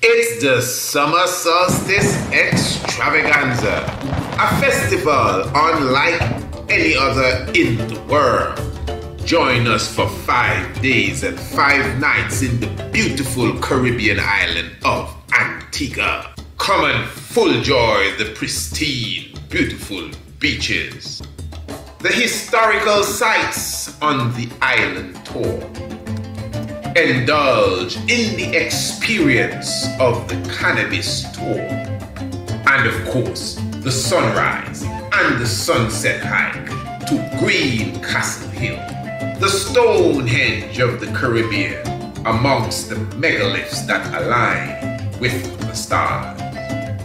It's the Summer Solstice Extravaganza, a festival unlike any other in the world. Join us for 5 days and 5 nights in the beautiful Caribbean island of Antigua. Come and full enjoy the pristine, beautiful beaches, the historical sites on the island tour. Indulge in the experience of the cannabis tour. And of course, the sunrise and the sunset hike to Green Castle Hill, the Stonehenge of the Caribbean, amongst the megaliths that align with the stars.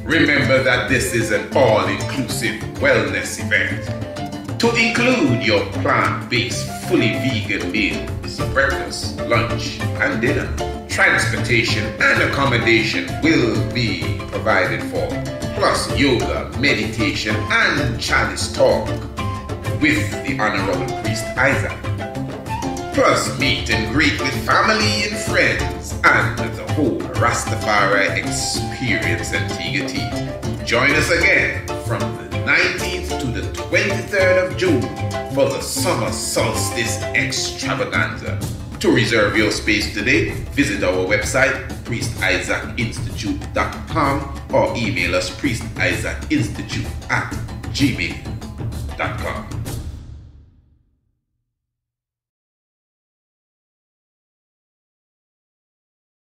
Remember that this is an all-inclusive wellness event to include your plant-based, fully vegan meals, breakfast, lunch, and dinner. Transportation and accommodation will be provided for, plus yoga, meditation, and chalice talk with the Honorable Priest Isaac. Plus meet and greet with family and friends and the whole Rastafari experience Antigua. Join us again from the 19th to the 23rd of June for the Summer Solstice Extravaganza. To reserve your space today, visit our website, priestisaacinstitute.com, or email us priestisaacinstitute@gmail.com.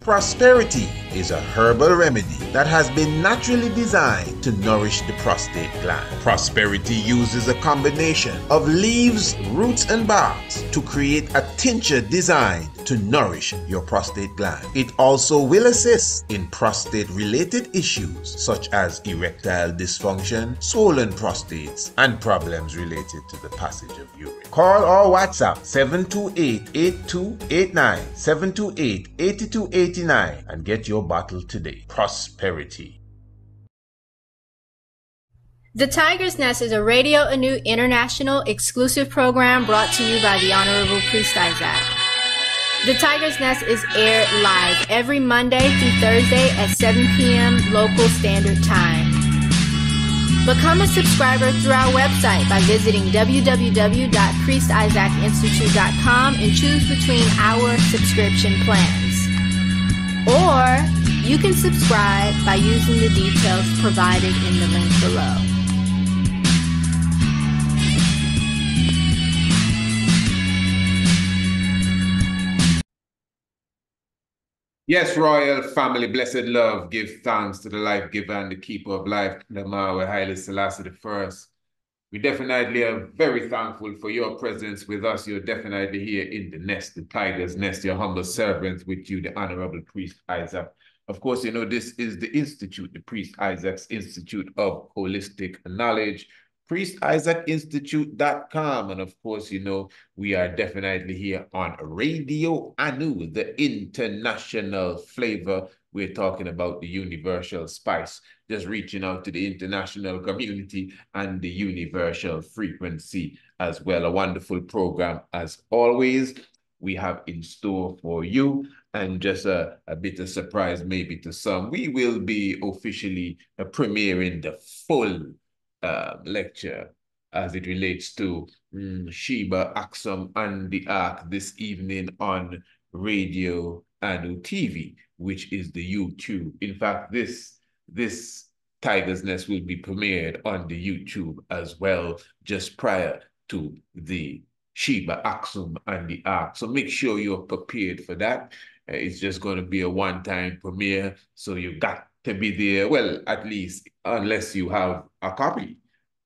Prosperity is a herbal remedy that has been naturally designed to nourish the prostate gland. Prosperity uses a combination of leaves, roots, and barks to create a tincture designed to nourish your prostate gland. It also will assist in prostate-related issues such as erectile dysfunction, swollen prostates, and problems related to the passage of urine. Call or WhatsApp 728-8289, 728-8289 and get your bottle today. Prosperity. The Tiger's Nest is a Radio Anu International exclusive program brought to you by the Honorable Priest Isaac. The Tiger's Nest is aired live every Monday through Thursday at 7 p.m. local standard time. Become a subscriber through our website by visiting www.priestisaacinstitute.com and choose between our subscription plans. Or you can subscribe by using the details provided in the link below. Yes, royal family, blessed love, give thanks to the life giver and the keeper of life, the Mawe Haile Selassie I. We definitely are very thankful for your presence with us. You're definitely here in the nest, the Tiger's Nest, your humble servant with you, the Honorable Priest Isaac. Of course, you know, this is the Institute, the Priest Isaac's Institute of Holistic Knowledge, priestisaacinstitute.com. And of course, you know, we are definitely here on Radio Anu, the international flavor. We're talking about the universal spice, just reaching out to the international community and the universal frequency as well. A wonderful program as always we have in store for you. And just a bit of surprise maybe to some, we will be officially premiering the full lecture as it relates to Sheba, Aksum, and the Ark this evening on Radio Anu TV, which is the YouTube. In fact, this Tiger's Nest will be premiered on the YouTube as well, just prior to the Sheba, Aksum, and the Ark. So make sure you're prepared for that. It's just going to be a one-time premiere, so you got to be there. Well, at least unless you have a copy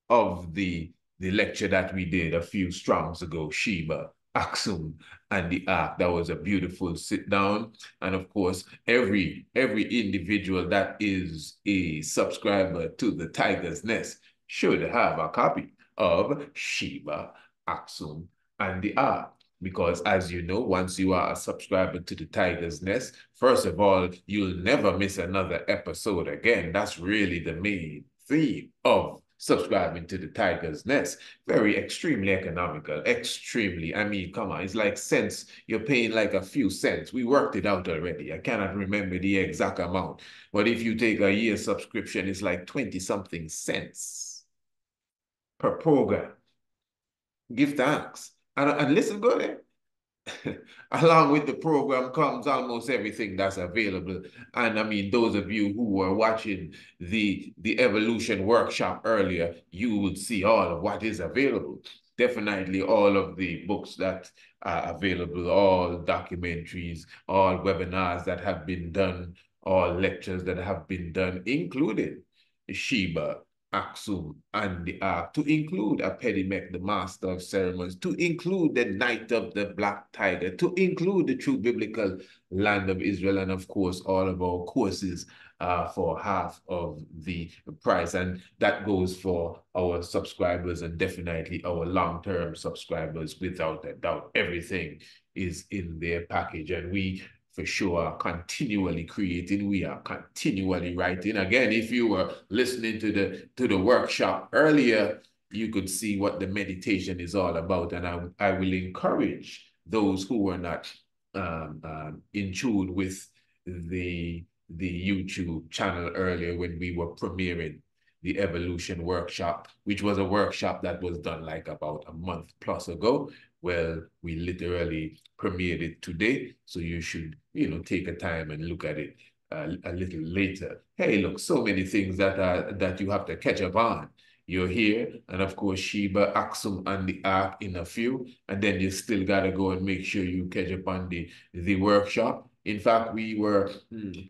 of the lecture that we did a few strongs ago, Sheba, Aksum, and the Ark. That was a beautiful sit down. And of course, every individual that is a subscriber to the Tiger's Nest should have a copy of Sheba, Aksum, and the Ark. Because as you know, once you are a subscriber to the Tiger's Nest, first of all, you'll never miss another episode again. That's really the main theme of subscribing to the Tiger's Nest. Very extremely economical, extremely. I mean, come on, it's like cents. You're paying like a few cents. We worked it out already. I cannot remember the exact amount, but if you take a year subscription, it's like 20 something cents per program. Give thanks. And listen good, eh? Along with the program comes almost everything that's available. And I mean, those of you who were watching the evolution workshop earlier, you would see all of what is available. Definitely all of the books that are available, all documentaries, all webinars that have been done, all lectures that have been done, including Sheba, Aksum, and the Ark, to include Apedimek, the master of ceremonies, to include the Knight of the Black Tiger, to include the true biblical land of Israel, and of course, all of our courses for half of the price. And that goes for our subscribers and definitely our long-term subscribers, without a doubt. Everything is in their package, and we for sure are continually creating. We are continually writing. Again, if you were listening to the workshop earlier, you could see what the meditation is all about. And I will encourage those who were not in tune with the YouTube channel earlier when we were premiering the evolution workshop, which was a workshop that was done like about a month plus ago. Well, we literally premiered it today, so you should, take a time and look at it a little later. Hey, look, so many things that you have to catch up on. You're here, and of course, Sheba, Aksum, and the Ark in a few, and then you still got to go and make sure you catch up on the workshop. In fact, we were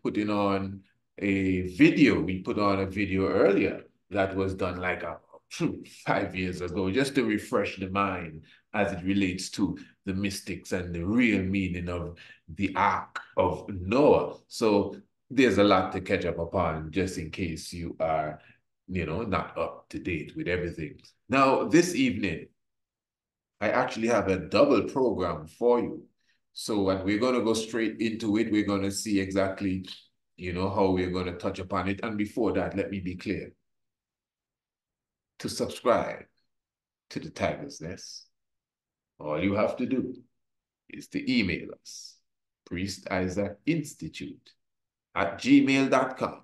putting on a video. We put on a video earlier that was done like 5 years ago, just to refresh the mind as it relates to the mystics and the real meaning of the Ark of Noah. So there's a lot to catch up upon, just in case you are, not up to date with everything. Now, this evening, I actually have a double program for you. So, and we're going to go straight into it. We're going to see exactly, how we're going to touch upon it. And before that, let me be clear. To subscribe to the Tiger's Nest, all you have to do is to email us, priestisaacInstitute@gmail.com,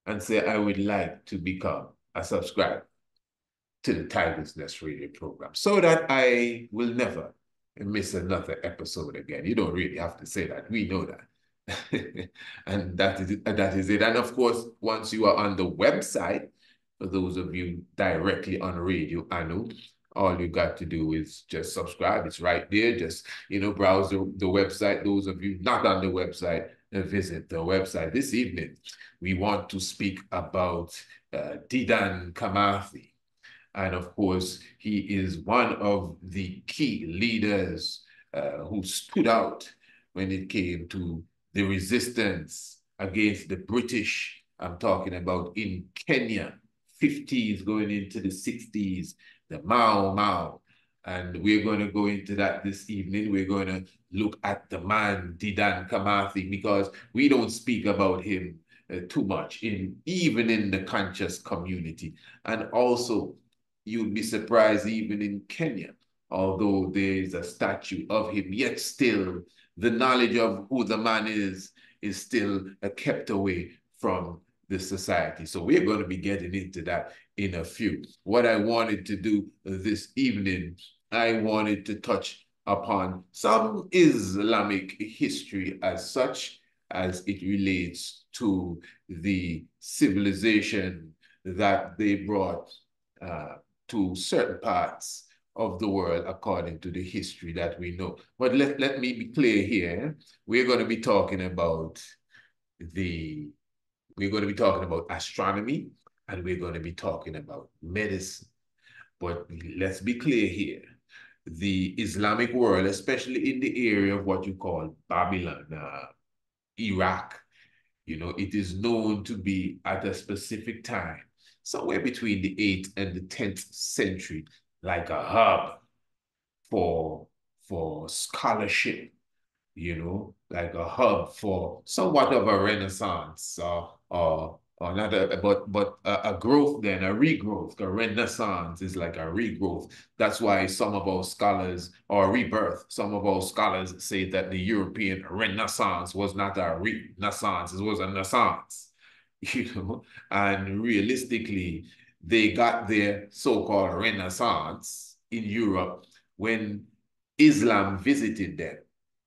and say, I would like to become a subscriber to the Tiger's Nest radio program, so that I will never miss another episode again. You don't really have to say that. We know that. And that is it. And of course, once you are on the website, for those of you directly on Radio Anu, all you got to do is just subscribe. It's right there. Just, browse the website. Those of you not on the website, visit the website. This evening, we want to speak about Dedan Kimathi. And of course, he is one of the key leaders who stood out when it came to the resistance against the British. I'm talking about in Kenya, 50s going into the 60s, the Mau. And we're going to go into that this evening. We're going to look at the man, Dedan Kimathi, because we don't speak about him too much, even in the conscious community. And also, you'd be surprised, even in Kenya, although there's a statue of him, yet still the knowledge of who the man is still kept away from the society. So we're going to be getting into that in a few. What I wanted to do this evening, I wanted to touch upon some Islamic history as such, as it relates to the civilization that they brought to certain parts of the world according to the history that we know. But let me be clear here. We're going to be talking about astronomy, and we're going to be talking about medicine. But let's be clear here. The Islamic world, especially in the area of what you call Babylon, Iraq, it is known to be at a specific time, somewhere between the 8th and the 10th century, like a hub for scholarship, like a hub for somewhat of a renaissance or or not a growth, then a regrowth. A renaissance is like a regrowth. That's why some of our scholars, or rebirth, some of our scholars say that the European Renaissance was not a renaissance, it was a naissance, and realistically, they got their so-called Renaissance in Europe when Islam visited them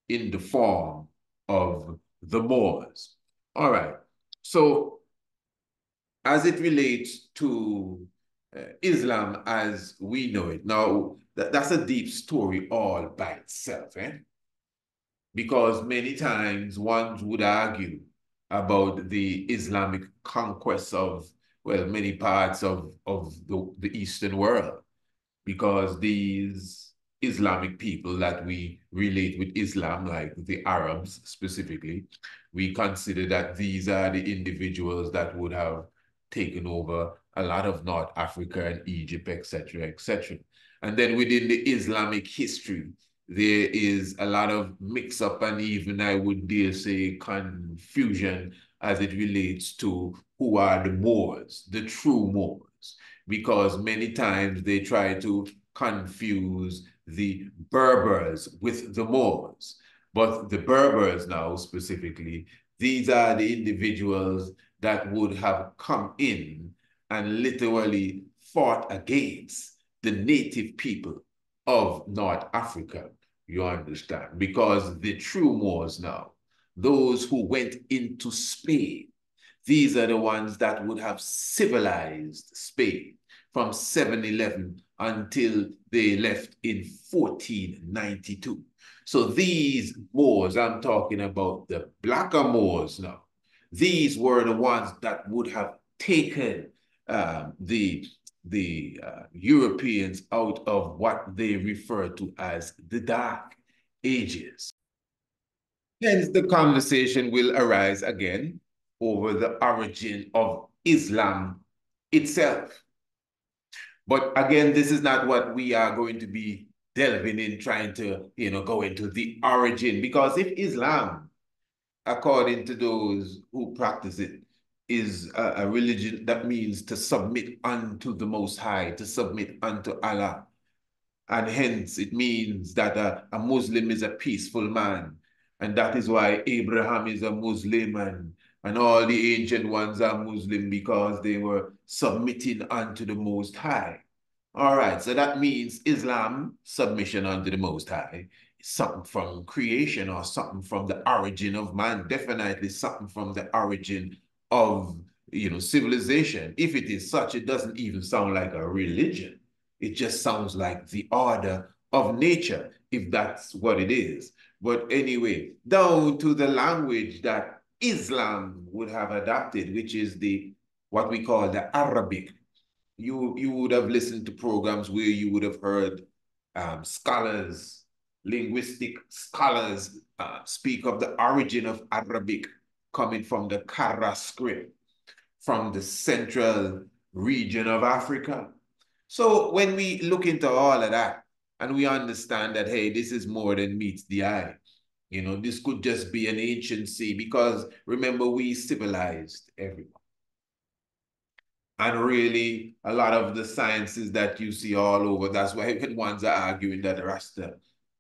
in the form of the Moors. All right. So as it relates to Islam as we know it, now that's a deep story all by itself, because many times one would argue about the Islamic conquest of, well, many parts of the Eastern world, because these Islamic people that we relate with Islam, like the Arabs specifically, we consider that these are the individuals that would have taken over a lot of North Africa and Egypt, etc., etc. And then within the Islamic history, there is a lot of mix-up and even, I would dare say, confusion as it relates to who are the Moors, the true Moors, because many times they try to confuse the Berbers with the Moors. But the Berbers now specifically, these are the individuals that would have come in and literally fought against the native people of North Africa, you understand? Because the true Moors now, those who went into Spain, these are the ones that would have civilized Spain from 711 until they left in 1492. So these Moors, I'm talking about the blacker Moors now, these were the ones that would have taken the Europeans out of what they refer to as the Dark Ages. Hence, the conversation will arise again over the origin of Islam itself. But again, this is not what we are going to be delving in, trying to, go into the origin, because if Islam, according to those who practice it, is a religion that means to submit unto the Most High, to submit unto Allah, and hence it means that a Muslim is a peaceful man, and that is why Abraham is a Muslim, and all the ancient ones are Muslim because they were submitting unto the Most High. All right, so that means Islam, submission unto the Most High, something from creation or something from the origin of man, definitely something from the origin of, civilization. If it is such, it doesn't even sound like a religion. It just sounds like the order of nature, if that's what it is. But anyway, down to the language that Islam would have adopted, which is what we call the Arabic. You would have listened to programs where you would have heard scholars, linguistic scholars speak of the origin of Arabic coming from the Kara script, from the central region of Africa. So when we look into all of that and we understand that, hey, this is more than meets the eye, this could just be an ancient sea, because remember, we civilized everyone. And really, a lot of the sciences that you see all over, that's why when ones are arguing that Rasta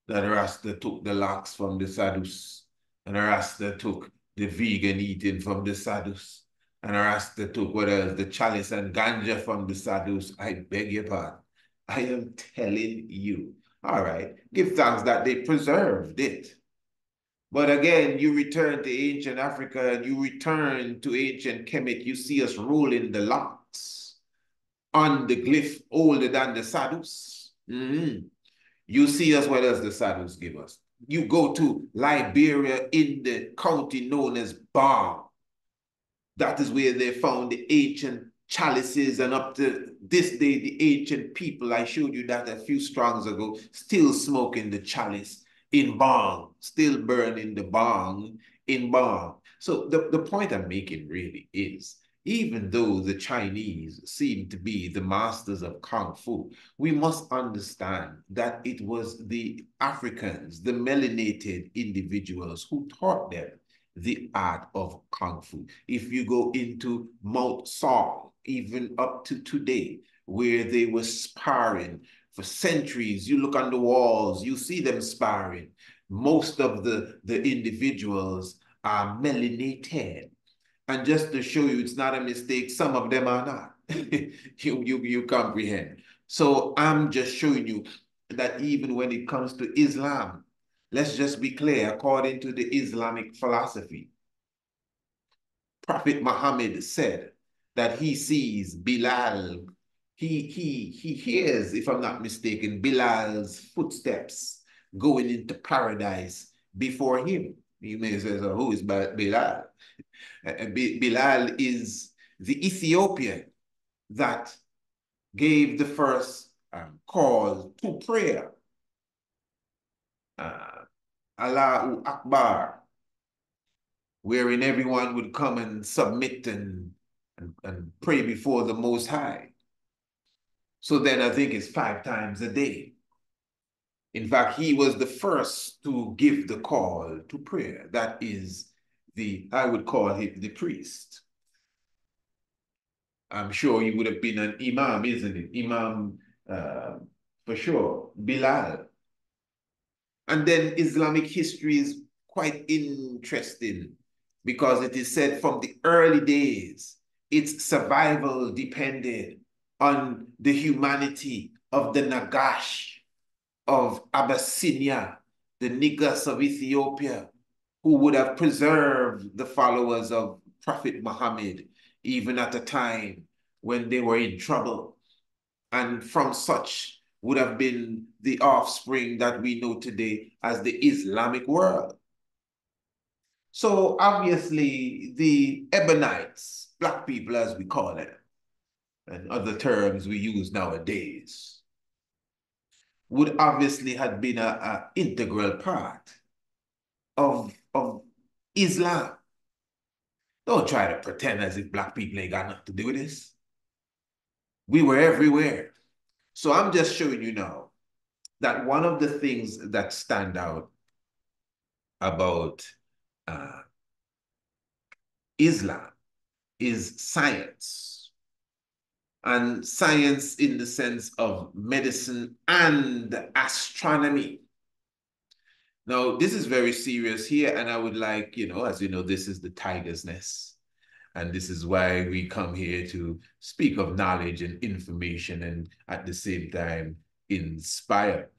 took the locks from the Sadus, and Rasta took the vegan eating from the Sadus, and Rasta took what else? The chalice and ganja from the Sadus. I beg your pardon. I am telling you. All right, give thanks that they preserved it. But again, you return to ancient Africa and you return to ancient Kemet, you see us rolling the locks on the glyph older than the Sadus. You see us, what else the Sadus give us? You go to Liberia in the county known as Bar. That is where they found the ancient chalices, and up to this day, the ancient people, I showed you that a few strongs ago, still smoking the chalice in bong, still burning the bong in bong. So the point I'm making really is, even though the Chinese seem to be the masters of Kung Fu, we must understand that it was the Africans, the melanated individuals, who taught them the art of Kung Fu. If you go into Mount Song, even up to today, where they were sparring for centuries, you look on the walls, you see them sparring. Most of the individuals are melanated. And just to show you it's not a mistake, some of them are not. you comprehend. So I'm just showing you that even when it comes to Islam, let's just be clear, according to the Islamic philosophy, Prophet Muhammad said that he sees Bilal, he hears, if I'm not mistaken, Bilal's footsteps going into paradise before him. You may say, so who is Bilal? Bilal is the Ethiopian that gave the first call to prayer. Allahu Akbar, wherein everyone would come and submit and pray before the Most High. So then I think it's 5 times a day. In fact, he was the first to give the call to prayer. That is I would call him the priest. I'm sure he would have been an imam, isn't it? Imam, for sure, Bilal. And then Islamic history is quite interesting because it is said from the early days, its survival depended on the humanity of the Nagash of Abyssinia, the Negus of Ethiopia, who would have preserved the followers of Prophet Muhammad, even at a time when they were in trouble. And from such would have been the offspring that we know today as the Islamic world. So obviously the Ebonites, black people as we call them, and other terms we use nowadays, would obviously have been an integral part of Islam. Don't try to pretend as if black people ain't got nothing to do with this. We were everywhere. So I'm just showing you now that one of the things that stand out about Islam is science. And science in the sense of medicine and astronomy. Now, this is very serious here, and I would like, as you know, this is the Tiger's Nest. And this is why we come here to speak of knowledge and information and at the same time inspire.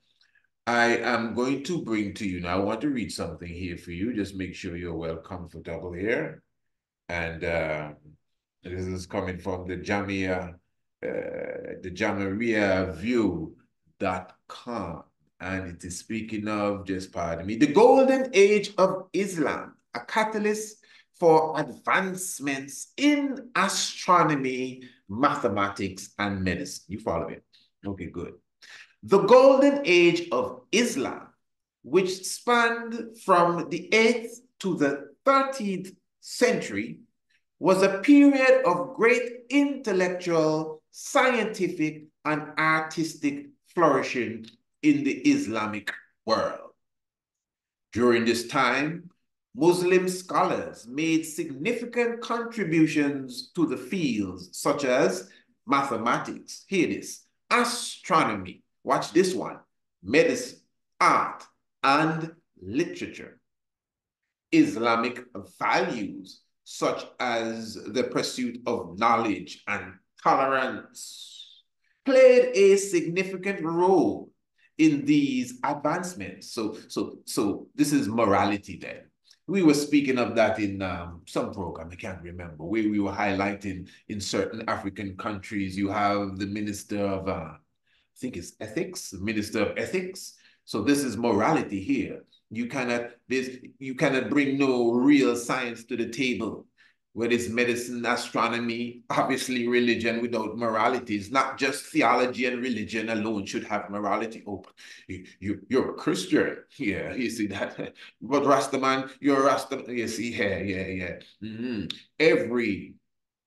I am going to bring to you now, I want to read something here for you. Just make sure you're well comfortable here. And this is coming from the JamariaView.com. And it is speaking of, just pardon me, the golden age of Islam, a catalyst for advancements in astronomy, mathematics, and medicine. You follow it? Okay, good. The golden age of Islam, which spanned from the 8th to the 13th century, was a period of great intellectual, scientific, and artistic flourishing in the Islamic world. During this time, Muslim scholars made significant contributions to the fields such as mathematics, hear this, astronomy, watch this one, medicine, art, and literature. Islamic values such as the pursuit of knowledge and tolerance played a significant role in these advancements. So this is morality then. We were speaking of that in some program, I can't remember, where we were highlighting in certain African countries, you have the minister of, I think it's ethics, the minister of ethics. So this is morality here. You cannot bring no real science to the table, whether it's medicine, astronomy, obviously religion without morality. It's not just theology and religion alone should have morality. Oh, you're a Christian. Yeah, you see that. But Rastaman, you're a Rastaman. You see, yeah. Every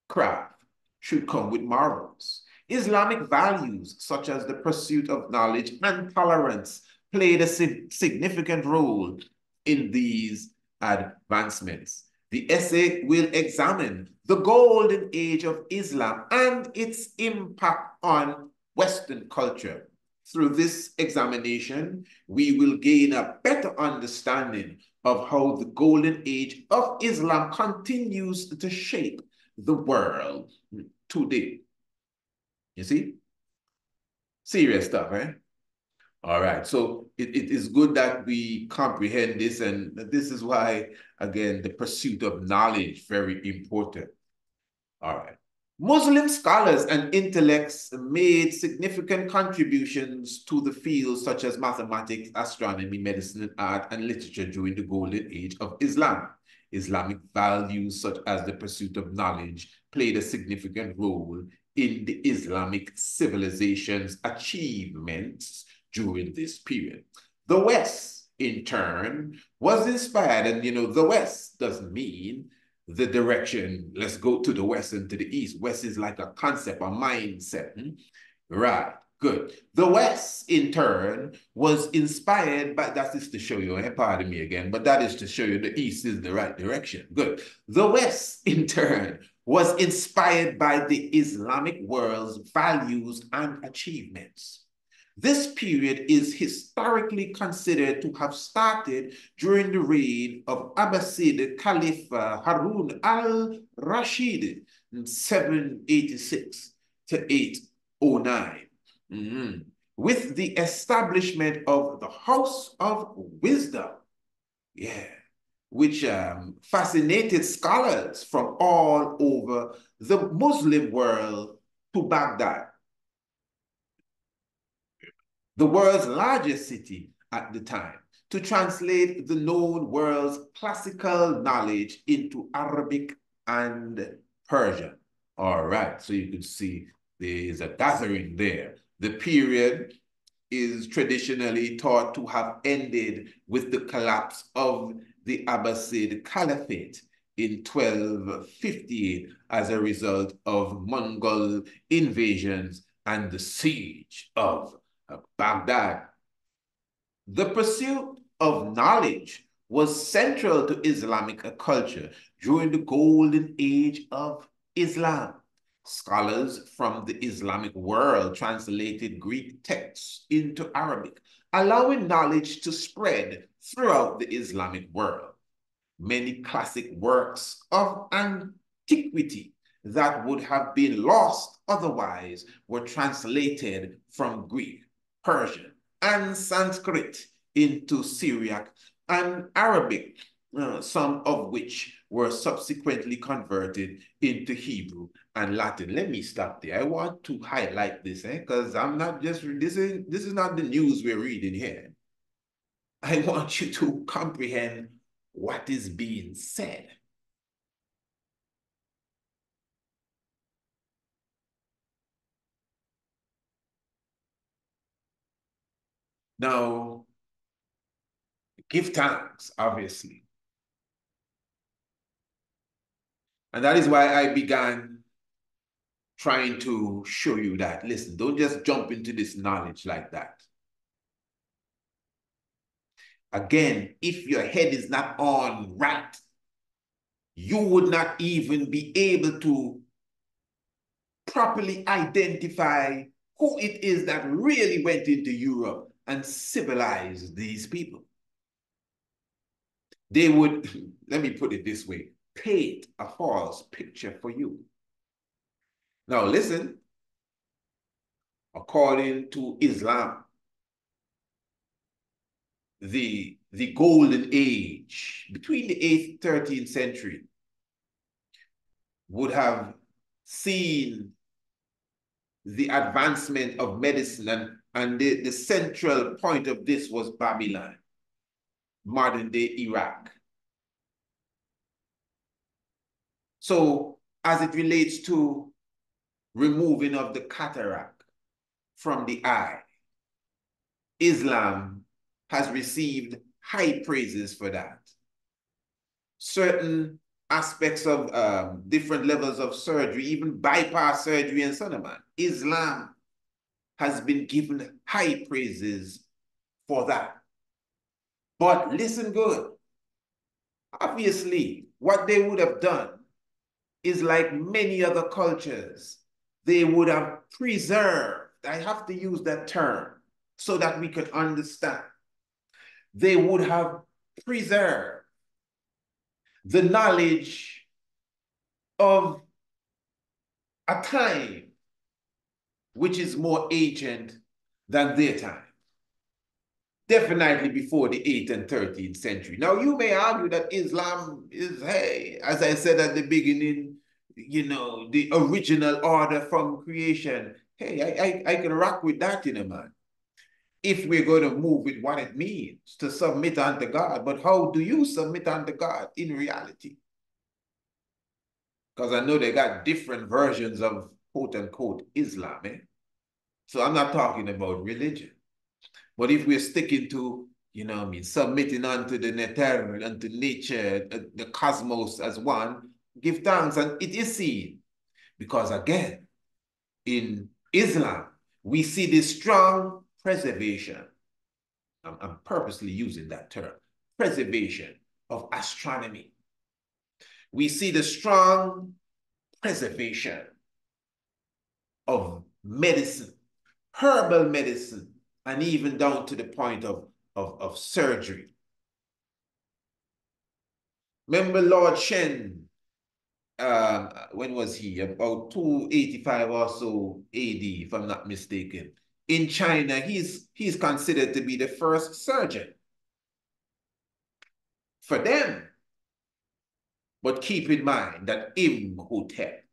craft should come with morals. Islamic values, such as the pursuit of knowledge and tolerance, played a significant role in these advancements. The essay will examine the golden age of Islam and its impact on Western culture. Through this examination, we will gain a better understanding of how the golden age of Islam continues to shape the world today. You see? Serious stuff, right? All right, so it is good that we comprehend this, and this is why, again, the pursuit of knowledge, very important. All right. Muslim scholars and intellects made significant contributions to the fields such as mathematics, astronomy, medicine, art, and literature during the golden age of Islam. Islamic values such as the pursuit of knowledge played a significant role in the Islamic civilization's achievements during this period. The West, in turn, was inspired, and the West doesn't mean the direction, let's go to the West and to the East. West is like a concept, a mindset. Right, good. The West, in turn, was inspired by, that is to show you, pardon me again, but that is to show you the East is the right direction. Good. The West, in turn, was inspired by the Islamic world's values and achievements. This period is historically considered to have started during the reign of Abbasid Caliph Harun al-Rashid in 786 to 809, with the establishment of the House of Wisdom, which fascinated scholars from all over the Muslim world to Baghdad, the world's largest city at the time, to translate the known world's classical knowledge into Arabic and Persian. All right, so you can see there is a gathering there. The period is traditionally thought to have ended with the collapse of the Abbasid Caliphate in 1258 as a result of Mongol invasions and the siege of Baghdad. The pursuit of knowledge was central to Islamic culture during the golden age of Islam. Scholars from the Islamic world translated Greek texts into Arabic, allowing knowledge to spread throughout the Islamic world. Many classic works of antiquity that would have been lost otherwise were translated from Greek, Persian, and Sanskrit into Syriac and Arabic, some of which were subsequently converted into Hebrew and Latin. Let me stop there. I want to highlight this, because I'm not just, this is not the news we're reading here. I want you to comprehend what is being said. Now, give thanks, obviously. And that is why I began trying to show you that, listen, don't just jump into this knowledge like that. Again, if your head is not on right, you would not even be able to properly identify who it is that really went into Europe and civilized these people. They would, let me put it this way, paint a false picture for you. Now listen, according to Islam, the golden age between the 8th, 13th century would have seen the advancement of medicine, and the central point of this was Babylon, modern-day Iraq. So as it relates to removing of the cataract from the eye, Islam has received high praises for that. Certain aspects of different levels of surgery, even bypass surgery and so on, Islam has been given high praises for that. But listen good. Obviously, what they would have done is like many other cultures, they would have preserved, I have to use that term so that we can understand. They would have preserved the knowledge of a time which is more ancient than their time. Definitely before the 8th and 13th century. Now, you may argue that Islam is, hey, as I said at the beginning, you know, the original order from creation. Hey, I can rock with that, you know, man. If we're going to move with what it means to submit unto God. But how do you submit unto God in reality? Because I know they got different versions of quote unquote Islam, eh? So I'm not talking about religion. But if we're sticking to, you know what I mean, submitting unto the neter, unto nature, the cosmos as one, give thanks. And it is seen. Because again, in Islam, we see this strong preservation. I'm purposely using that term, preservation of astronomy. We see the strong preservation of medicine, herbal medicine, and even down to the point of surgery. Remember Lord Shen, when was he? About 285 or so AD, if I'm not mistaken. In China, he's considered to be the first surgeon for them. But keep in mind that Imhotep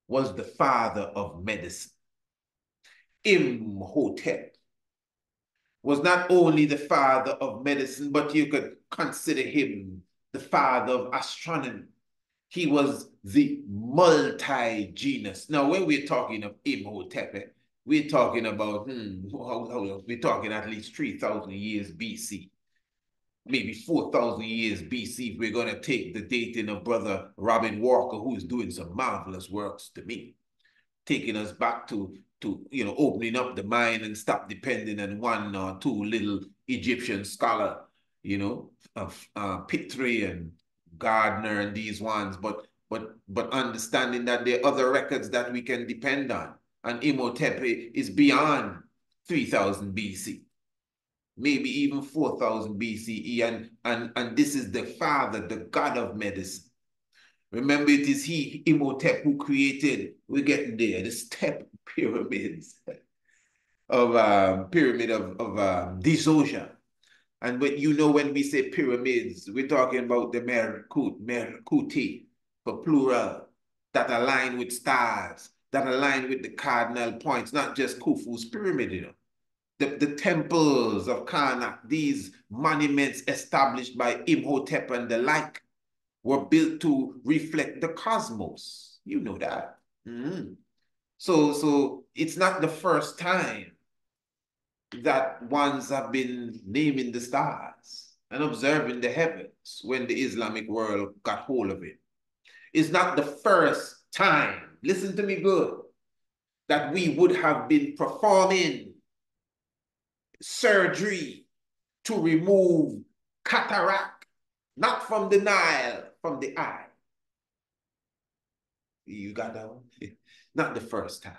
was the father of medicine. Imhotep was not only the father of medicine, but you could consider him the father of astronomy. He was the multi-genius. Now, when we're talking of Imhotep, we're talking about, we're talking at least 3,000 years BC. Maybe 4,000 years BC, if we're going to take the dating of Brother Robin Walker, who is doing some marvelous works to me, taking us back to you know, opening up the mind and stop depending on one or two little Egyptian scholar, you know, of Pitre and Gardner and these ones, but understanding that there are other records that we can depend on. And Imhotep is beyond 3,000 BC. Maybe even 4,000 BCE, and this is the father, the god of medicine. Remember, it is he, Imhotep, who created, we're getting there, the step pyramids of pyramid of Dizosha. And when you know, when we say pyramids, we're talking about the Merkuti, for plural, that align with stars, that align with the cardinal points, not just Khufu's pyramid, you know. The temples of Karnak, these monuments established by Imhotep and the like, were built to reflect the cosmos. You know that. So it's not the first time that ones have been naming the stars and observing the heavens when the Islamic world got hold of it. It's not the first time, listen to me good, that we would have been performing surgery to remove cataract, not from the Nile, from the eye. You got that one? Not the first time.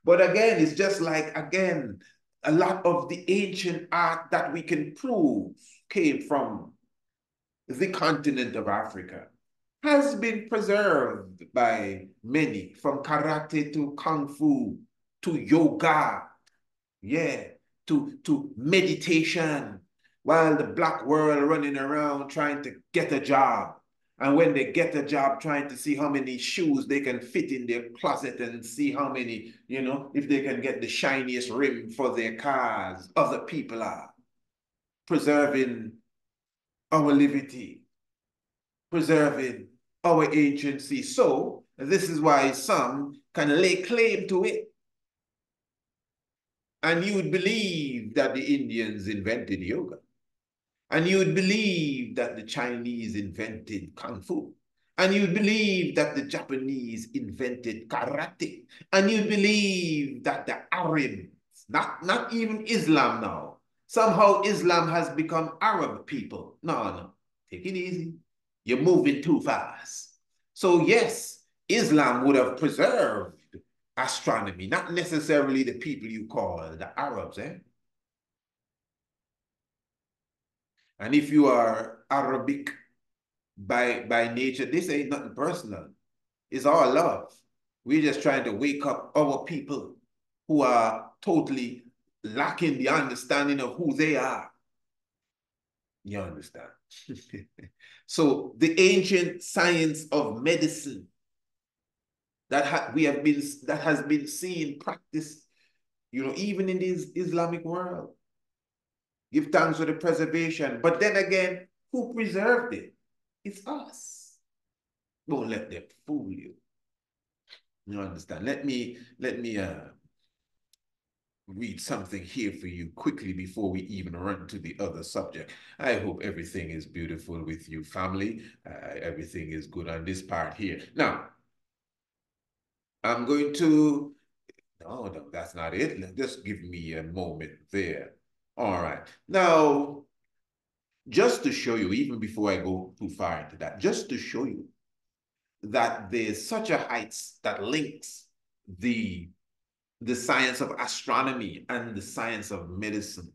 But again, it's just like, again, a lot of the ancient art that we can prove came from the continent of Africa has been preserved by many, from karate to kung fu to yoga, to meditation, while the black world running around trying to get a job. And when they get a job, trying to see how many shoes they can fit in their closet and see how many, you know, if they can get the shiniest rim for their cars. Other people are preserving our liberty, preserving our agency. So this is why some can lay claim to it. And you would believe that the Indians invented yoga. And you would believe that the Chinese invented Kung Fu. And you'd believe that the Japanese invented karate. And you'd believe that the Arabs, not even Islam now, Somehow Islam has become Arab people. No, no, take it easy. You're moving too fast. So yes, Islam would have preserved astronomy, not necessarily the people you call the Arabs, eh? And if you are Arabic by nature, this ain't nothing personal. It's all love. We're just trying to wake up our people who are totally lacking the understanding of who they are. You understand? So the ancient science of medicine that has been seen practiced, you know, even in this Islamic world. Give thanks for the preservation. But then again, who preserved it? It's us. Don't let them fool you. You understand? Let me read something here for you quickly before we even run to the other subject. I hope everything is beautiful with you, family. Everything is good on this part here. Now, I'm going to, no, that's not it. Just give me a moment there. All right. Now, just to show you, even before I go too far into that, just to show you that there's such a heights that links the science of astronomy and the science of medicine.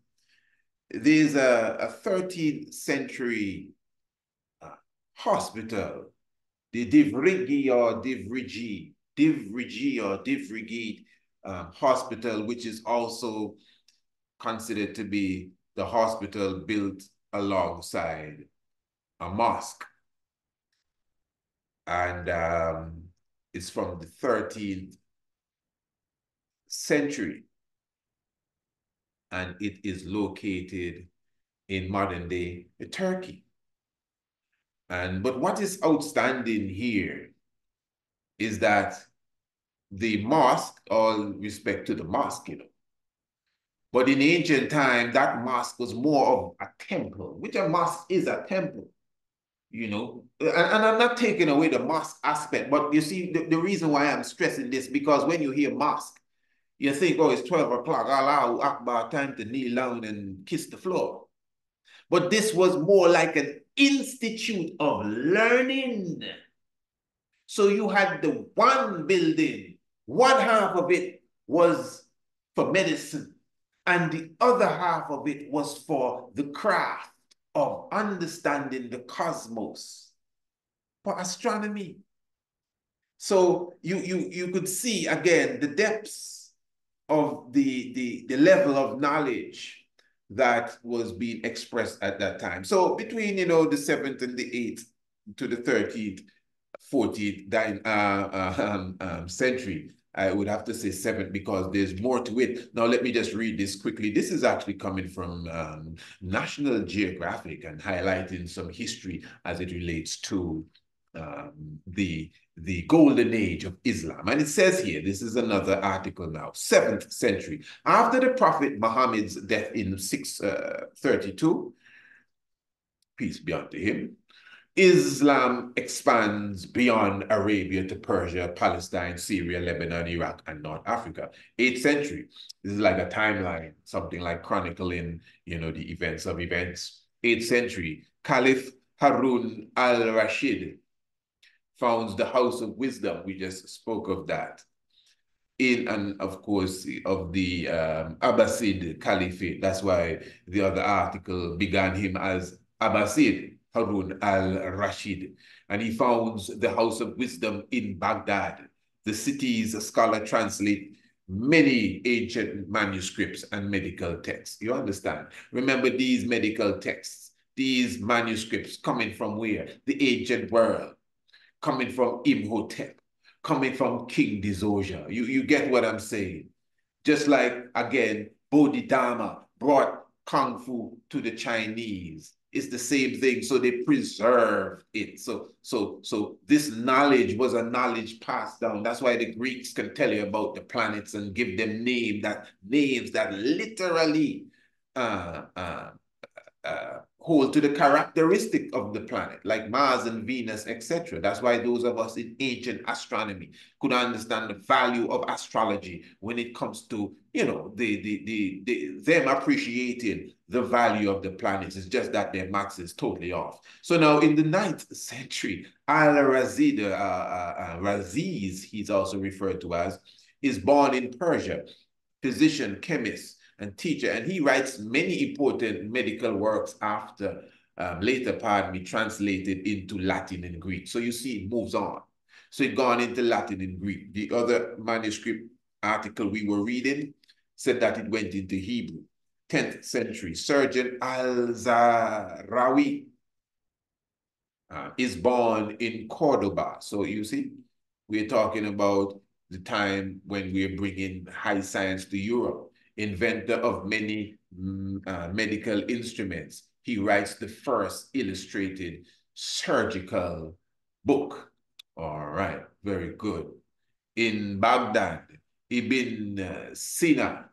There's a 13th century hospital, the Divrigi hospital, which is also considered to be the hospital built alongside a mosque. And it's from the 13th century. And it is located in modern day Turkey. But what is outstanding here is that the mosque, all respect to the mosque, you know, but in ancient time, that mosque was more of a temple, which a mosque is a temple, you know. And I'm not taking away the mosque aspect, but you see, the reason why I'm stressing this, because when you hear mosque, you think, oh, it's 12 o'clock, Allahu Akbar, time to kneel down and kiss the floor. But this was more like an institute of learning. So you had the one building, one half of it was for medicine, and the other half of it was for the craft of understanding the cosmos, for astronomy. So you could see again the depths of the level of knowledge that was being expressed at that time. So between, you know, the 7th and the 8th to the 13th, 14th century, I would have to say 7th because there's more to it. Now, let me just read this quickly. This is actually coming from National Geographic and highlighting some history as it relates to the golden age of Islam. And it says here, this is another article now, 7th century. After the Prophet Muhammad's death in 632, peace be unto him, Islam expands beyond Arabia to Persia, Palestine, Syria, Lebanon, Iraq, and North Africa. 8th century. This is like a timeline, something like chronicling, you know, the events of events. 8th century. Caliph Harun al-Rashid founds the House of Wisdom. We just spoke of that. And of course, of the Abbasid Caliphate. That's why the other article began him as Abbasid Harun al-Rashid. And he founds the House of Wisdom in Baghdad. The city's scholar translate many ancient manuscripts and medical texts. You understand? Remember these medical texts, these manuscripts coming from where? The ancient world, coming from Imhotep, coming from King Dzoja. You get what I'm saying? Just like, again, Bodhidharma brought Kung Fu to the Chinese. It's the same thing. So they preserved it. So this knowledge was a knowledge passed down. That's why the Greeks can tell you about the planets and give them names that literally hold to the characteristic of the planet, like Mars and Venus, etc. That's why those of us in ancient astronomy could understand the value of astrology when it comes to, you know, them appreciating the value of the planets. It's just that their max is totally off. So now in the 9th century, Al-Razid, Raziz, he's also referred to as, is born in Persia, physician, chemist, and teacher. And he writes many important medical works after later, translated into Latin and Greek. So you see, it moves on. So it gone into Latin and Greek. The other manuscript article we were reading said that it went into Hebrew. 10th century, Surgeon Al-Zahrawi is born in Cordoba. So you see, we're talking about the time when we're bringing high science to Europe. Inventor of many medical instruments. He writes the first illustrated surgical book. All right, very good. In Baghdad, Ibn Sina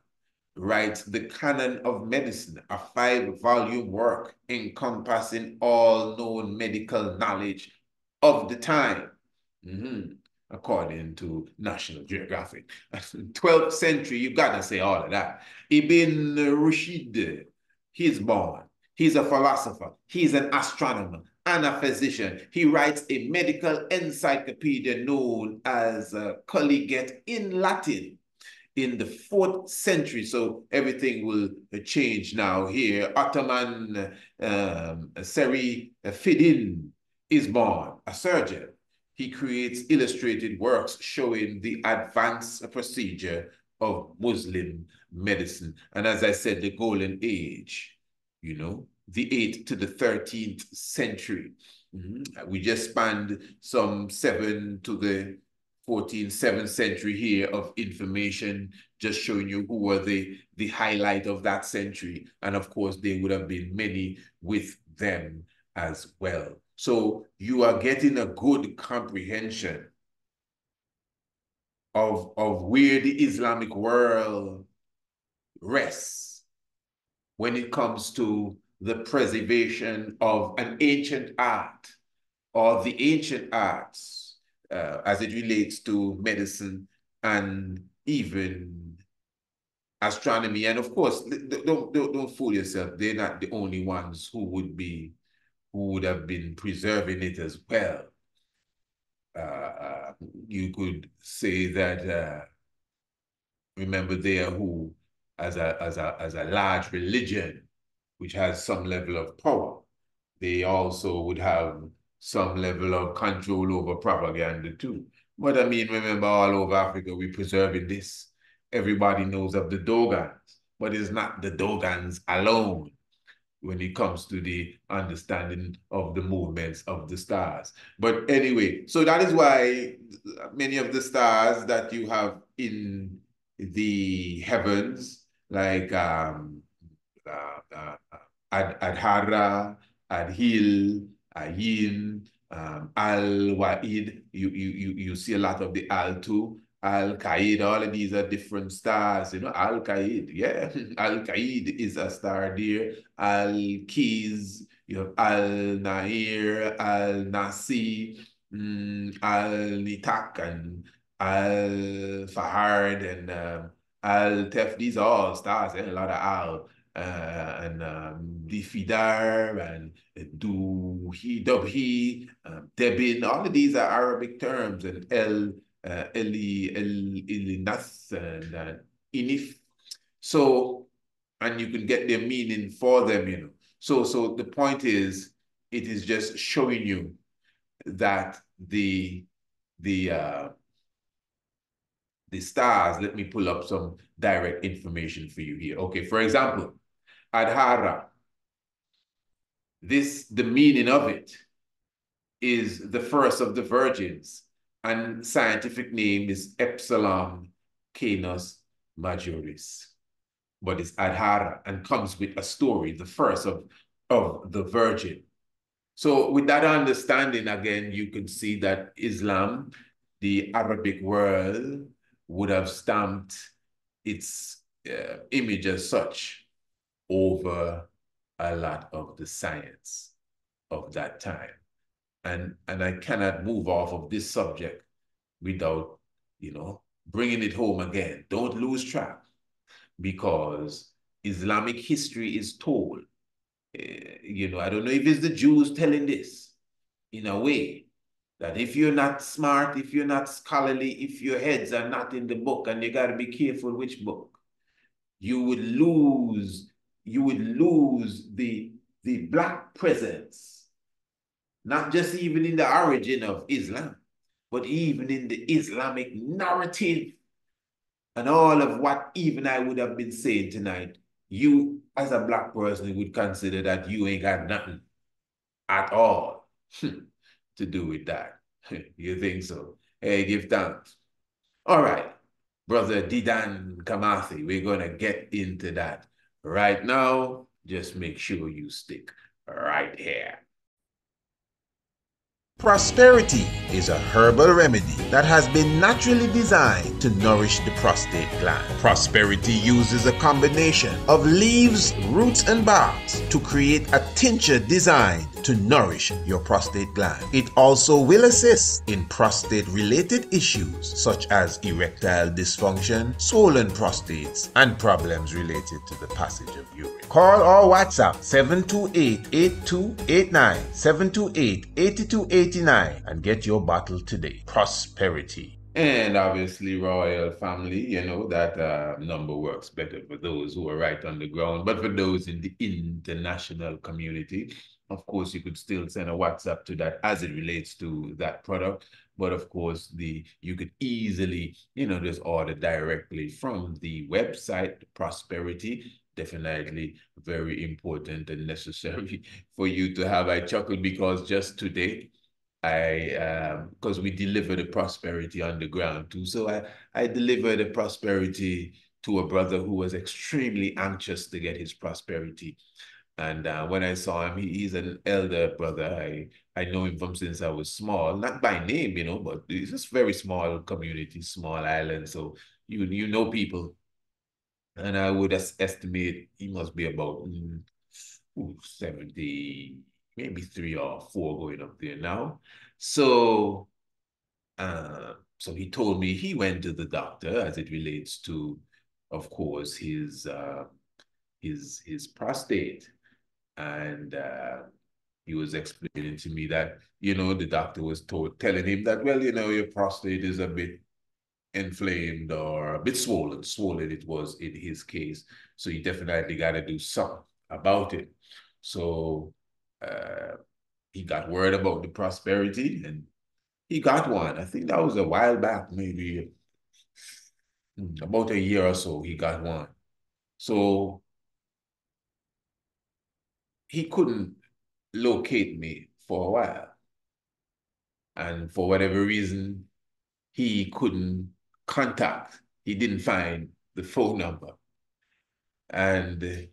writes The Canon of Medicine, a 5-volume work encompassing all known medical knowledge of the time, according to National Geographic. 12th century, you gotta say all of that. Ibn Rushd, he's born. He's a philosopher. He's an astronomer and a physician. He writes a medical encyclopedia known as Collegiate in Latin in the 4th century. So everything will change now here. Ottoman Seri Fidin is born, a surgeon. He creates illustrated works showing the advanced procedure of Muslim medicine. And as I said, the golden age, you know, the 8th to the 13th century. We just spanned some 7 to the 14th, 7th century here of information, just showing you who were the highlight of that century. And of course, there would have been many with them as well. So you are getting a good comprehension of where the Islamic world rests when it comes to the preservation of an ancient art or the ancient arts as it relates to medicine and even astronomy. And of course, don't fool yourself. They're not the only ones who would have been preserving it as well. You could say that, remember, they are who, as a large religion, which has some level of power, they also would have some level of control over propaganda too. But I mean, remember, all over Africa, we're preserving this. Everybody knows of the Dogons, but it's not the Dogons alone when it comes to the understanding of the movements of the stars. But anyway, so that is why many of the stars that you have in the heavens, like Adhara, Adhil, Ayin, Al-Wa'id, you see a lot of the Al too. Al-Qaid, all of these are different stars, you know. Al-Qaid, yeah. Al-Qaid is a star there. Al-Qiz, you have Al-Nahir, Al-Nasi, Al-Nitak, and Al-Fahad, and Al-Tef. These are all stars, a lot of Al. And Difidar, and Duhi, Dubhi, Debin, all of these are Arabic terms, and Elinas, and Inif. So, and you can get their meaning for them, you know. So the point is, it is just showing you that the stars, let me pull up some direct information for you here. Okay, for example, Adhara, the meaning of it is the first of the virgins, and scientific name is Epsilon Canis Majoris. But it's Adhara and comes with a story, the first of the virgin. So with that understanding, again, you can see that Islam, the Arabic world, would have stamped its image as such over a lot of the science of that time. And I cannot move off of this subject without, you know, bringing it home again. Don't lose track, because Islamic history is told. I don't know if it's the Jews telling this in a way that if you're not smart, if you're not scholarly, if your heads are not in the book, and you got to be careful which book, you would lose the black presence, not just even in the origin of Islam, but even in the Islamic narrative and all of what even I would have been saying tonight. You, as a black person, would consider that you ain't got nothing at all to do with that. You think so? Hey, give thanks. All right, brother Dedan Kimathi, we're going to get into that right now. Just make sure you stick right here. Prosperity is a herbal remedy that has been naturally designed to nourish the prostate gland. Prosperity uses a combination of leaves, roots, and barks to create a tincture designed to nourish your prostate gland. It also will assist in prostate-related issues such as erectile dysfunction, swollen prostates, and problems related to the passage of urine. Call or WhatsApp 728-8289, 728-8289 and get your bottle today. Prosperity. And obviously, royal family, that number works better for those who are right on the ground. But for those in the international community, of course, you could still send a WhatsApp to that as it relates to that product. But of course, you could easily, just order directly from the website, Prosperity. Definitely very important and necessary for you to have. I chuckle because just today, because we deliver the prosperity on the ground too. So I delivered the prosperity to a brother who was extremely anxious to get his prosperity. And when I saw him, he's an elder brother. I know him from since I was small, not by name, but it's just very small community, small island. So you know people. And I would estimate he must be about 70, maybe 3 or 4 going up there now. So he told me he went to the doctor as it relates to, of course, his prostate. And he was explaining to me that, the doctor was telling him that, well, your prostate is a bit inflamed or a bit swollen it was in his case. So you definitely got to do something about it. So he got word about the prosperity and he got one. I think that was a while back, maybe about a year or so, he got one. So he couldn't locate me for a while. And for whatever reason, he couldn't contact. He didn't find the phone number. And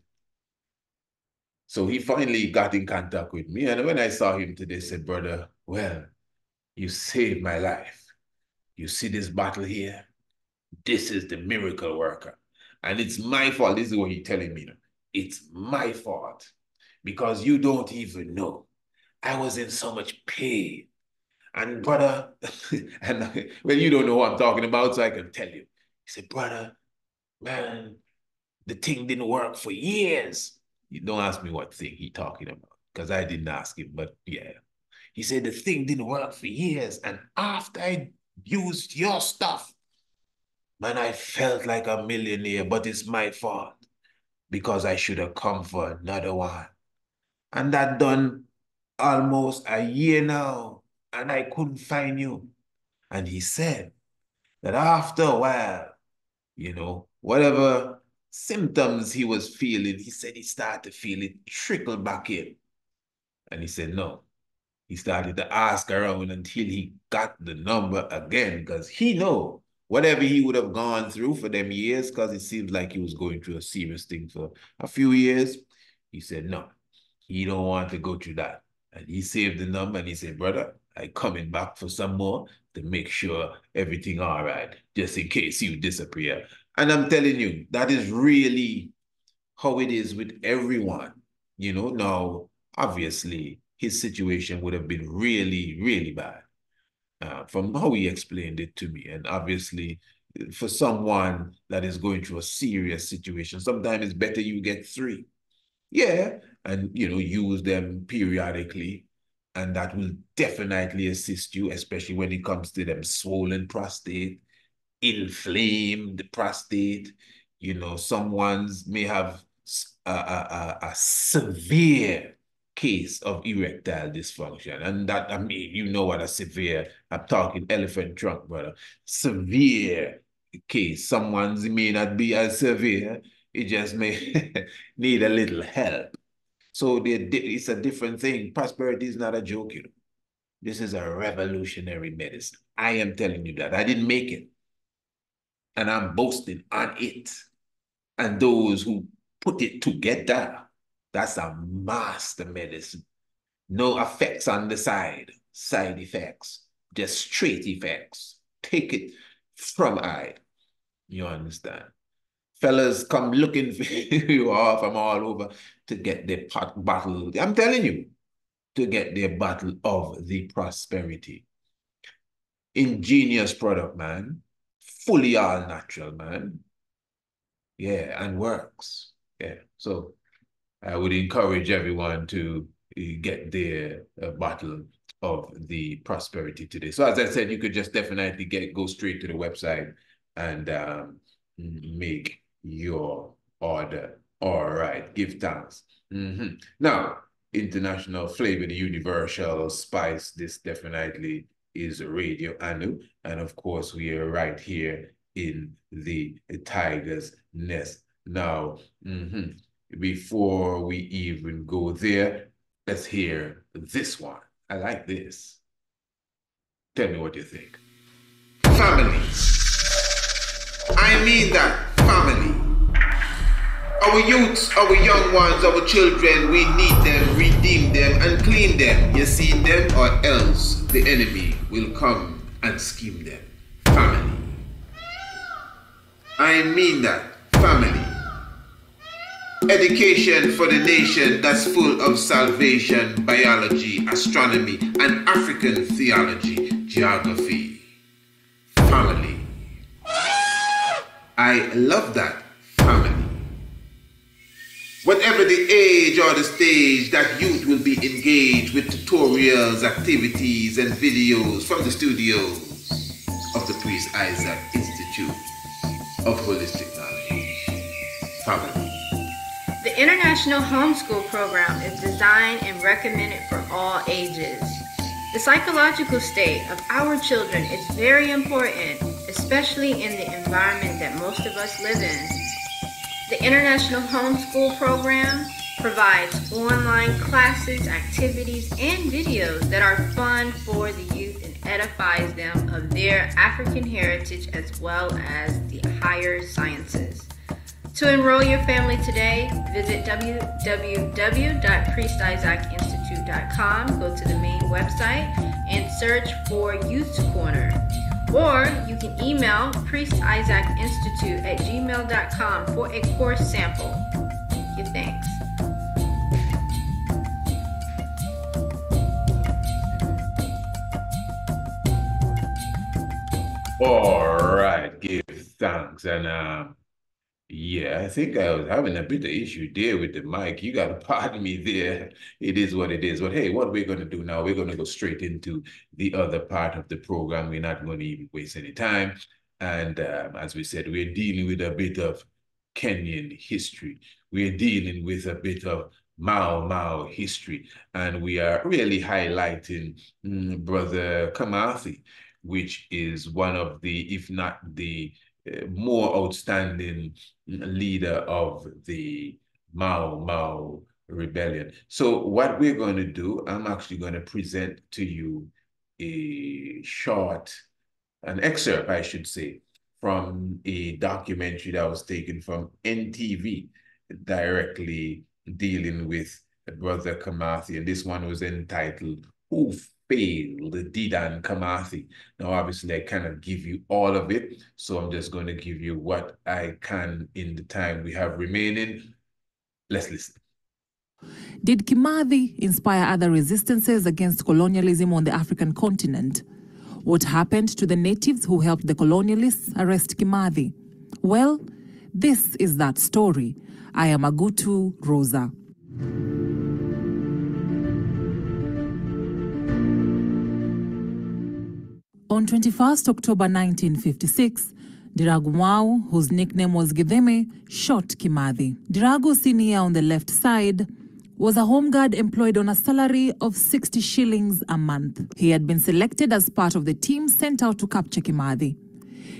so he finally got in contact with me. And when I saw him today, I said, brother, well, you saved my life. You see this bottle here? This is the miracle worker. And it's my fault. This is what he's telling me. It's my fault because you don't even know. I was in so much pain. And brother, and well, you don't know what I'm talking about, so I can tell you. He said, brother, man, the thing didn't work for years. You don't ask me what thing he talking about, because I didn't ask him, but yeah. He said the thing didn't work for years. And after I used your stuff, man, I felt like a millionaire, but it's my fault because I should have come for another one. And that done almost a year now, and I couldn't find you. And he said that after a while, whatever symptoms he was feeling, he said he started to feel it trickle back in. And he said, no. He started to ask around until he got the number again, because he know whatever he would have gone through for them years, because it seems like he was going through a serious thing for a few years. He said, no, he don't want to go through that. And he saved the number and he said, brother, I coming back for some more to make sure everything all right, just in case you disappear. And I'm telling you, that is really how it is with everyone. Now, obviously, his situation would have been really, really bad from how he explained it to me. And obviously, for someone that is going through a serious situation, sometimes it's better you get 3. Yeah, and use them periodically, and that will definitely assist you, especially when it comes to them swollen prostate, inflamed prostate. Some ones may have a severe case of erectile dysfunction, and that, I mean, what a severe, I'm talking elephant trunk, brother, severe case. Someone's may not be as severe, it just may need a little help. So it's a different thing. Prosperity is not a joke, This is a revolutionary medicine. I am telling you that. I didn't make it, and I'm boasting on it. And those who put it together, that's a master medicine. No effects on the side effects, just straight effects. Take it from I. You understand? Fellas come looking for you all from all over to get their bottle. I'm telling you, to get their bottle of the prosperity. Ingenious product, man. Fully all natural, man. Yeah, and works. Yeah, so I would encourage everyone to get their bottle of the prosperity today. So as I said, you could just definitely go straight to the website and make your order. All right, give thanks. Now, international flavor, the universal spice, this definitely is Radio Anu. And of course, we are right here in the Tiger's Nest. Now, before we even go there, let's hear this one. I like this. Tell me what you think. Family. I mean that, family. Our youths, our young ones, our children, we need them, redeem them, and clean them. You see them, or else the enemy will come and scheme them. Family. I mean that, family. Education for the nation that's full of salvation, biology, astronomy, and African theology, geography. Family. I love that, family. Whatever the age or the stage, that youth will be engaged with tutorials, activities, and videos from the studios of the Priest Isaac Institute of Holistic Knowledge. Family. The International Homeschool Program is designed and recommended for all ages. The psychological state of our children is very important, especially in the environment that most of us live in. The International Homeschool Program provides online classes, activities, and videos that are fun for the youth and edifies them of their African heritage as well as the higher sciences. To enroll your family today, visit www.priestisaacinstitute.com, go to the main website, and search for Youth Corner. Or you can email priestisaacinstitute@gmail.com for a course sample. Give thanks. All right, give thanks. And yeah, I think I was having a bit of issue there with the mic. You got to pardon me there. It is what it is. But hey, what we're going to do now, we're going to go straight into the other part of the program. We're not going to even waste any time. And as we said, we're dealing with a bit of Kenyan history. We're dealing with a bit of Mau history. And we are really highlighting Brother Kimathi, which is one of the, if not the more outstanding leader of the Mau rebellion. So what we're going to do, I'm actually going to present to you an excerpt, I should say, from a documentary that was taken from NTV, directly dealing with Brother Kimathi. And this one was entitled, Who Failed Dedan Kimathi? Now, obviously, I cannot give you all of it, so I'm just going to give you what I can in the time we have remaining. Let's listen. Did Kimathi inspire other resistances against colonialism on the African continent? What happened to the natives who helped the colonialists arrest Kimathi? Well, this is that story. I am Agutu Rosa. On 21st October 1956, Diragu Mwau, whose nickname was Githeme, shot Kimathi. Diragu, seen here on the left side, was a home guard employed on a salary of 60 shillings a month. He had been selected as part of the team sent out to capture Kimathi.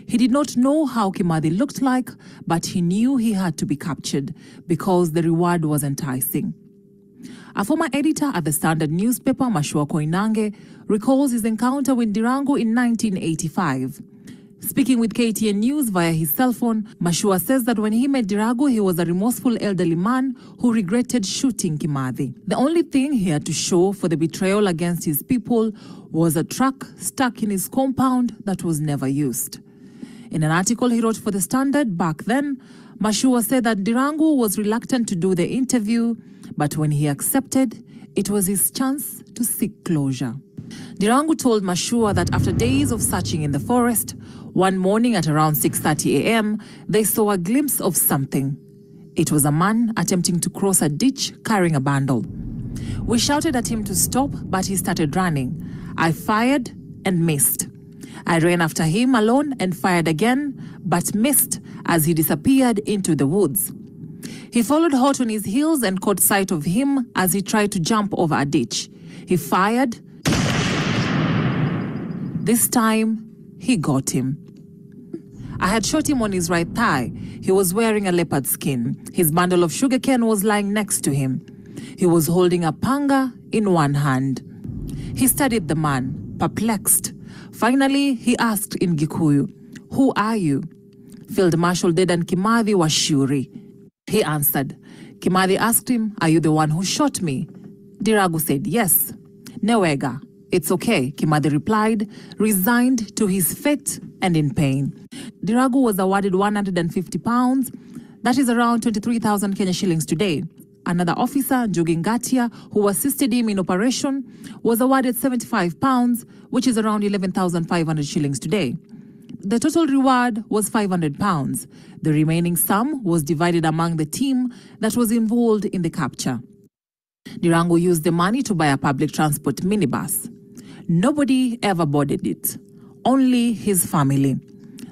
He did not know how Kimathi looked like, but he knew he had to be captured because the reward was enticing. A former editor at the Standard newspaper, Mashua Koinange, recalls his encounter with Diragu in 1985. Speaking with KTN News via his cell phone, Mashua says that when he met Diragu, he was a remorseful elderly man who regretted shooting Kimathi. The only thing he had to show for the betrayal against his people was a truck stuck in his compound that was never used. In an article he wrote for the Standard back then, Mashua said that Diragu was reluctant to do the interview, but when he accepted, it was his chance to seek closure. Diragu told Mashua that after days of searching in the forest, one morning at around 6:30 a.m., they saw a glimpse of something. It was a man attempting to cross a ditch carrying a bundle. We shouted at him to stop, but he started running. I fired and missed. I ran after him alone and fired again, but missed as he disappeared into the woods. He followed hot on his heels and caught sight of him as he tried to jump over a ditch. He fired. This time, he got him. I had shot him on his right thigh. He was wearing a leopard skin. His bundle of sugarcane was lying next to him. He was holding a panga in one hand. He studied the man, perplexed. Finally, he asked in Gikuyu, "Who are you?" Field Marshal Dedan Kimathi was Shuri. He answered. Kimathi asked him, "Are you the one who shot me?" Diragu said, "Yes." "Newega, it's okay," Kimathi replied, resigned to his fate and in pain. Diragu was awarded 150 pounds, that is around 23,000 Kenya shillings today. Another officer, Njugi Ngatia, who assisted him in operation, was awarded 75 pounds, which is around 11,500 shillings today. The total reward was 500 pounds. The remaining sum was divided among the team that was involved in the capture. Diragu used the money to buy a public transport minibus. Nobody ever boarded it, only his family.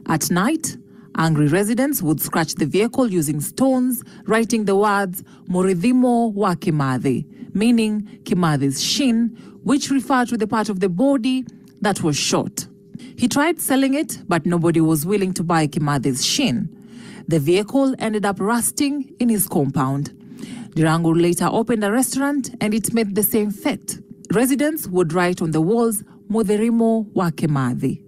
At night, angry residents would scratch the vehicle using stones, writing the words Moridhimo wa Kimathi, meaning Kimathi's shin, which referred to the part of the body that was shot. He tried selling it, but nobody was willing to buy Kimathi's shin. The vehicle ended up rusting in his compound. Diragu later opened a restaurant and it made the same fate. Residents would write on the walls, Moridhimo wa Kimathi.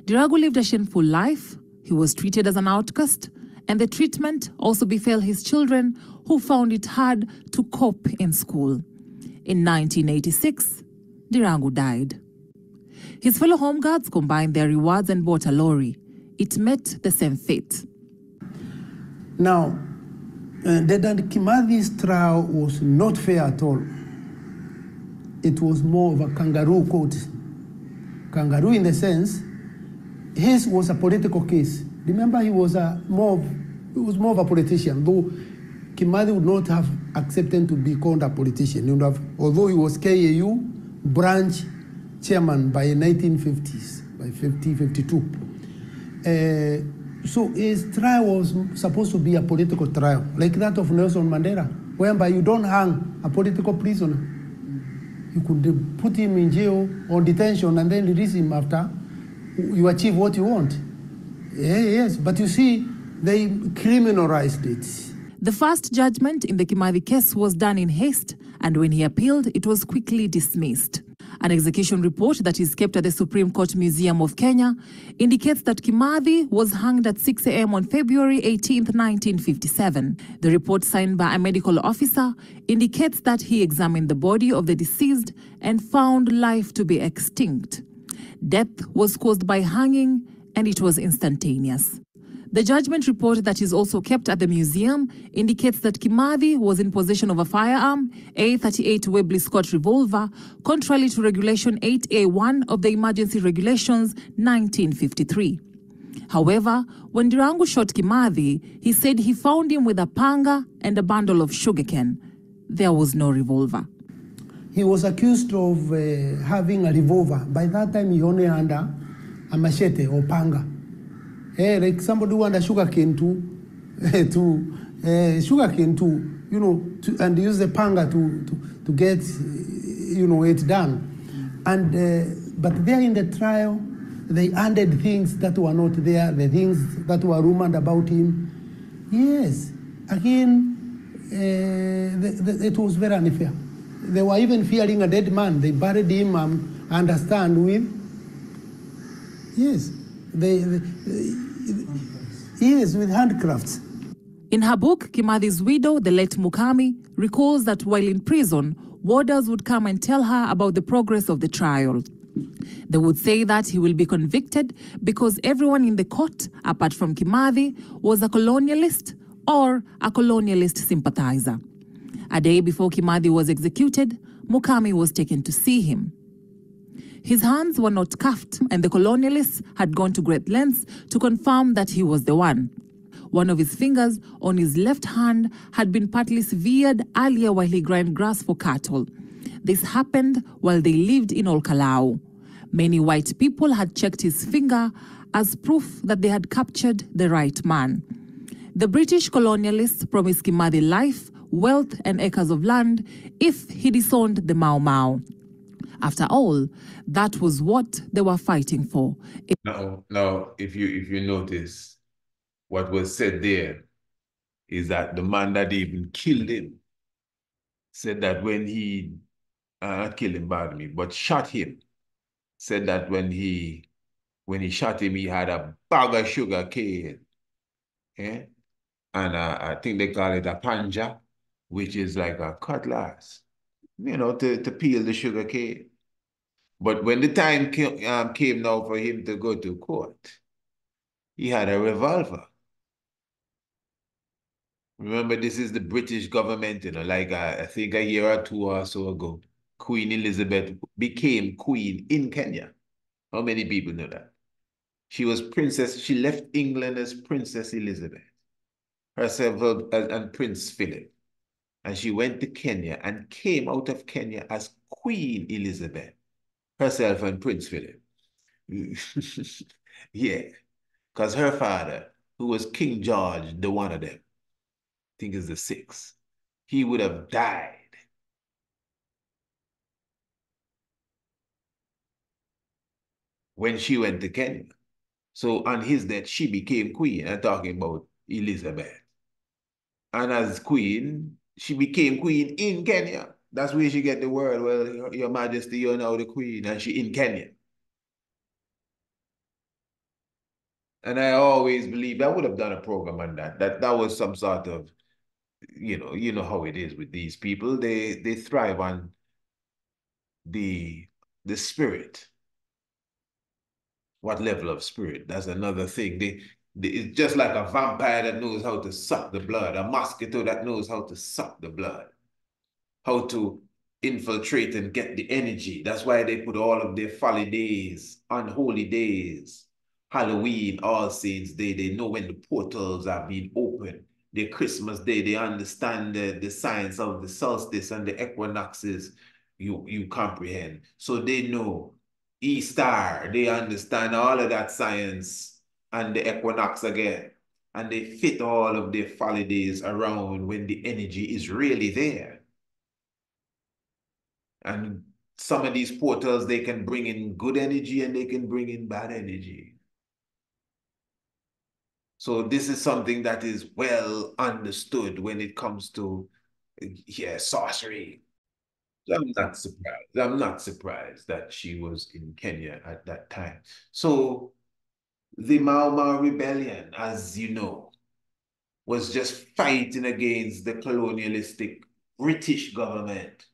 Diragu lived a shameful life. He was treated as an outcast, and the treatment also befell his children, who found it hard to cope in school. In 1986, Diragu died. His fellow home guards combined their rewards and bought a lorry. It met the same fate. Now, Dedan Kimathi's trial was not fair at all. It was more of a kangaroo court. Kangaroo in the sense, his was a political case. Remember, he was more of a politician, though Kimathi would not have accepted to be called a politician. He would have, although he was KAU branch chairman by 1950s, by 52. So his trial was supposed to be a political trial, like that of Nelson Mandela, whereby you don't hang a political prisoner. You could put him in jail or detention and then release him after you achieve what you want. Yes, but you see, they criminalized it. The first judgment in the Kimathi case was done in haste, and when he appealed, it was quickly dismissed. An execution report that is kept at the Supreme Court Museum of Kenya indicates that Kimathi was hanged at 6 a.m. on February 18, 1957. The report, signed by a medical officer, indicates that he examined the body of the deceased and found life to be extinct. Death was caused by hanging, and it was instantaneous. The judgment report that is also kept at the museum indicates that Kimathi was in possession of a firearm, a .38 Webley Scott revolver, contrary to Regulation 8A1 of the Emergency Regulations 1953. However, when Ndirangu shot Kimathi, he said he found him with a panga and a bundle of sugarcane. There was no revolver. He was accused of having a revolver. By that time, he only had a machete or panga. Like somebody who had a sugarcane sugarcane and use the panga to get, it done. And but there in the trial, they added things that were not there, the things that were rumored about him. Yes, again, it was very unfair. They were even fearing a dead man. They buried him, understand, with, yes, with handcrafts. In her book, Kimathi's widow, the late Mukami, recalls that while in prison, warders would come and tell her about the progress of the trial. They would say that he will be convicted because everyone in the court, apart from Kimathi, was a colonialist or a colonialist sympathizer. A day before Kimathi was executed, Mukami was taken to see him. His hands were not cuffed, and the colonialists had gone to great lengths to confirm that he was the one. One of his fingers on his left hand had been partly severed earlier while he ground grass for cattle. This happened while they lived in Olkalau. Many white people had checked his finger as proof that they had captured the right man. The British colonialists promised Kimathi life, wealth and acres of land if he disowned the Mau Mau. After all, that was what they were fighting for. Now, if you notice, what was said there is that the man that even killed him said that when he, not killed him, pardon me, but shot him, said that when he shot him, he had a bag of sugar cane, and I think they call it a panja, which is like a cutlass, to peel the sugar cane. But when the time came now for him to go to court, he had a revolver. Remember, this is the British government, like I think a year or two or so ago, Queen Elizabeth became queen in Kenya. How many people know that? She was princess, she left England as Princess Elizabeth, herself and Prince Philip. And she went to Kenya and came out of Kenya as Queen Elizabeth, herself and Prince Philip. Yeah, because her father, who was King George, the one of them, I think is the sixth, he would have died. When she went to Kenya. So on his death, she became queen. I'm talking about Elizabeth. And as queen, she became queen in Kenya. That's where she get the word, well, Your Majesty, you're now the queen, and she in Kenya. And I always believed I would have done a program on that. That was some sort of, you know how it is with these people. They thrive on the spirit. What level of spirit? That's another thing. It's just like a vampire that knows how to suck the blood, a mosquito that knows how to suck the blood, how to infiltrate and get the energy. That's why they put all of their folly days, unholy days, Halloween, All Saints Day. They know when the portals are being opened. Their Christmas Day, they understand the science of the solstice and the equinoxes. You comprehend. So they know Easter, they understand all of that science and the equinox again. And they fit all of their folly days around when the energy is really there. And some of these portals, they can bring in good energy and they can bring in bad energy. So this is something that is well understood when it comes to, sorcery. I'm not surprised. I'm not surprised that she was in Kenya at that time. So the Mau Mau rebellion, as you know, was just fighting against the colonialistic British government.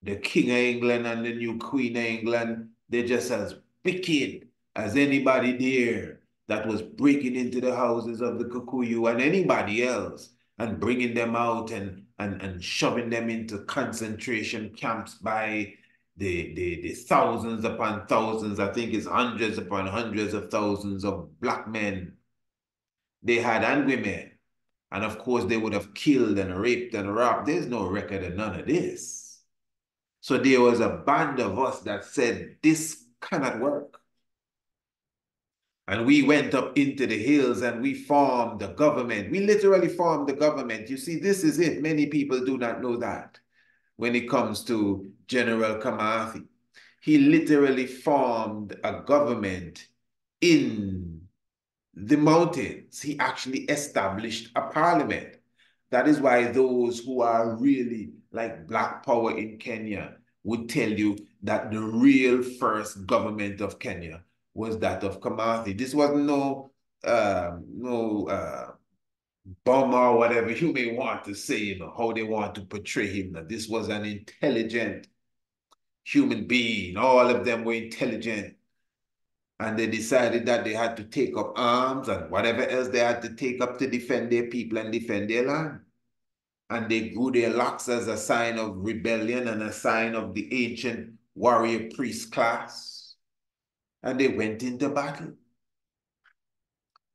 The King of England and the new Queen of England, they're just as wicked as anybody there. that was breaking into the houses of the Kikuyu and anybody else and bringing them out and shoving them into concentration camps by the thousands upon thousands. I think it's hundreds upon hundreds of thousands of black men they had and women. And of course, they would have killed and raped and robbed. There's no record of none of this. So there was a band of us that said, this cannot work. And we went up into the hills and we formed the government. We literally formed the government. You see, this is it. Many people do not know that when it comes to General Kimathi. He literally formed a government in the mountains. He actually established a parliament. That is why those who are really like Black Power in Kenya would tell you that the real first government of Kenya was that of Kimathi. This wasn't no bomber or whatever you may want to say, you know, how they want to portray him. That this was an intelligent human being. All of them were intelligent. And they decided that they had to take up arms and whatever else they had to take up to defend their people and defend their land. And they grew their locks as a sign of rebellion and a sign of the ancient warrior priest class. And they went into battle.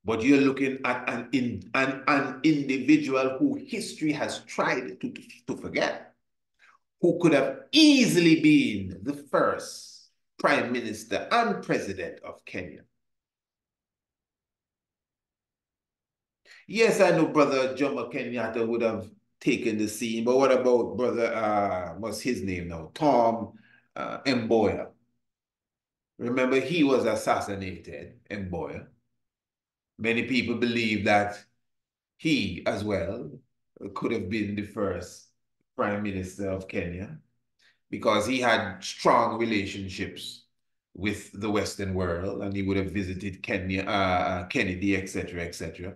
But you're looking at an individual who history has tried to forget, who could have easily been the first prime minister and president of Kenya. Yes, I know Brother Jomo Kenyatta would have taken the scene, but what about Brother, what's his name now? Tom Mboya. Remember, he was assassinated, Mboya. Many people believe that he, as well, could have been the first prime minister of Kenya because he had strong relationships with the Western world and he would have visited Kenya, Kennedy, etc., etc.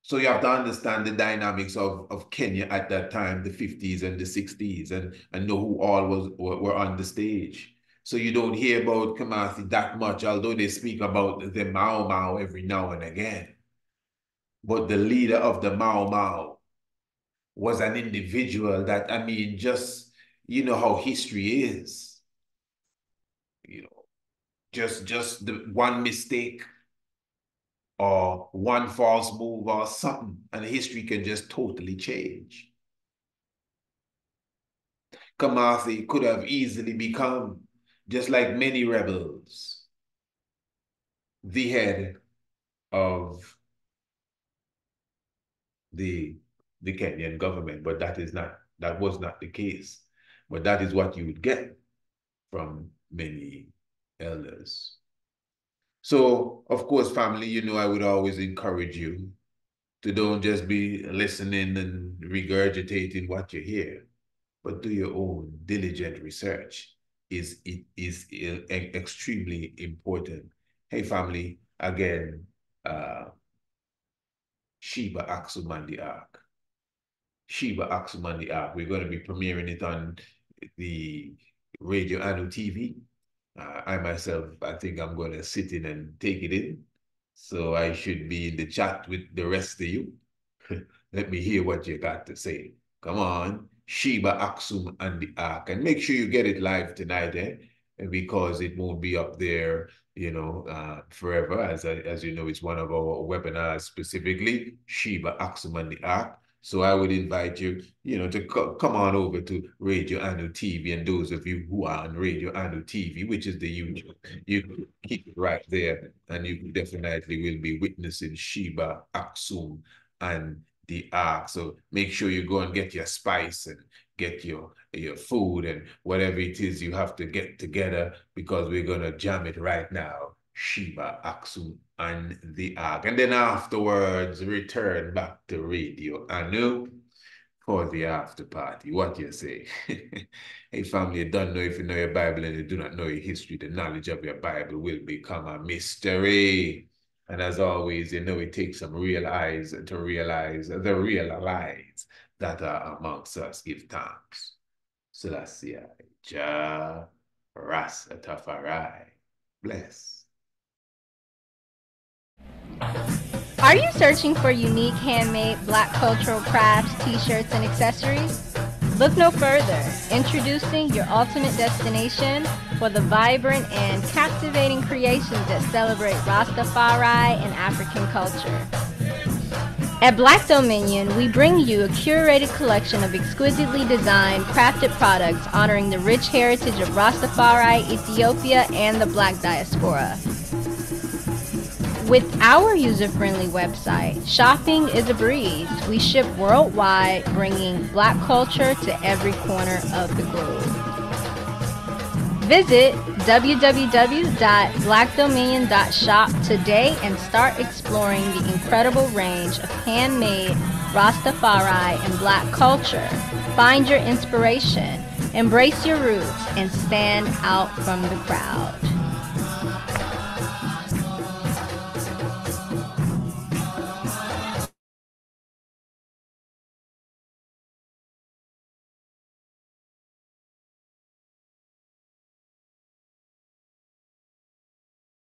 So you have to understand the dynamics of Kenya at that time, the 50s and the 60s, and know who all were on the stage. So you don't hear about Kimathi that much, although they speak about the Mau Mau every now and again. But the leader of the Mau Mau was an individual that, I mean, just, you know how history is. You know, just the one mistake or one false move or something, and history can just totally change. Kimathi could have easily become, just like many rebels, the head of the Kenyan government, but that was not the case. But that is what you would get from many elders. So, of course, family, you know, I would always encourage you to don't just be listening and regurgitating what you hear, but do your own diligent research. It is extremely important. Hey, family, again, Sheba Aksum and the Ark. Sheba Aksum and the Ark. We're going to be premiering it on the Radio Anu TV. I myself, I think I'm going to sit in and take it in. So I should be in the chat with the rest of you. Let me hear what you got to say. Come on, Sheba Aksum and the Ark. And make sure you get it live tonight, because it won't be up there, you know, forever. As you know, it's one of our webinars specifically, Sheba Aksum and the Ark. So I would invite you, you know, to come on over to Radio Anu TV. And those of you who are on Radio Anu TV, which is the YouTube, you can keep it right there. And you definitely will be witnessing Sheba Aksum and the Ark. So make sure you go and get your spice and get your food and whatever it is you have to get together, because we're going to jam it right now. Sheba Aksum and the Ark. And then afterwards, return back to Radio Anu for the after party. What you say? Hey, family, you don't know if you know your Bible and you do not know your history. The knowledge of your Bible will become a mystery. And as always, you know, it takes some real eyes to realize the real lies that are amongst us. Give thanks. Selassie, Jah Rastafari. Bless. Are you searching for unique handmade Black cultural crafts, t-shirts, and accessories? Look no further. Introducing your ultimate destination for the vibrant and captivating creations that celebrate Rastafari and African culture. At Black Dominion, we bring you a curated collection of exquisitely designed, crafted products honoring the rich heritage of Rastafari, Ethiopia, and the Black diaspora. With our user-friendly website, shopping is a breeze. We ship worldwide, bringing Black culture to every corner of the globe. Visit www.blackdominion.shop today and start exploring the incredible range of handmade Rastafari and Black culture. Find your inspiration, embrace your roots, and stand out from the crowd.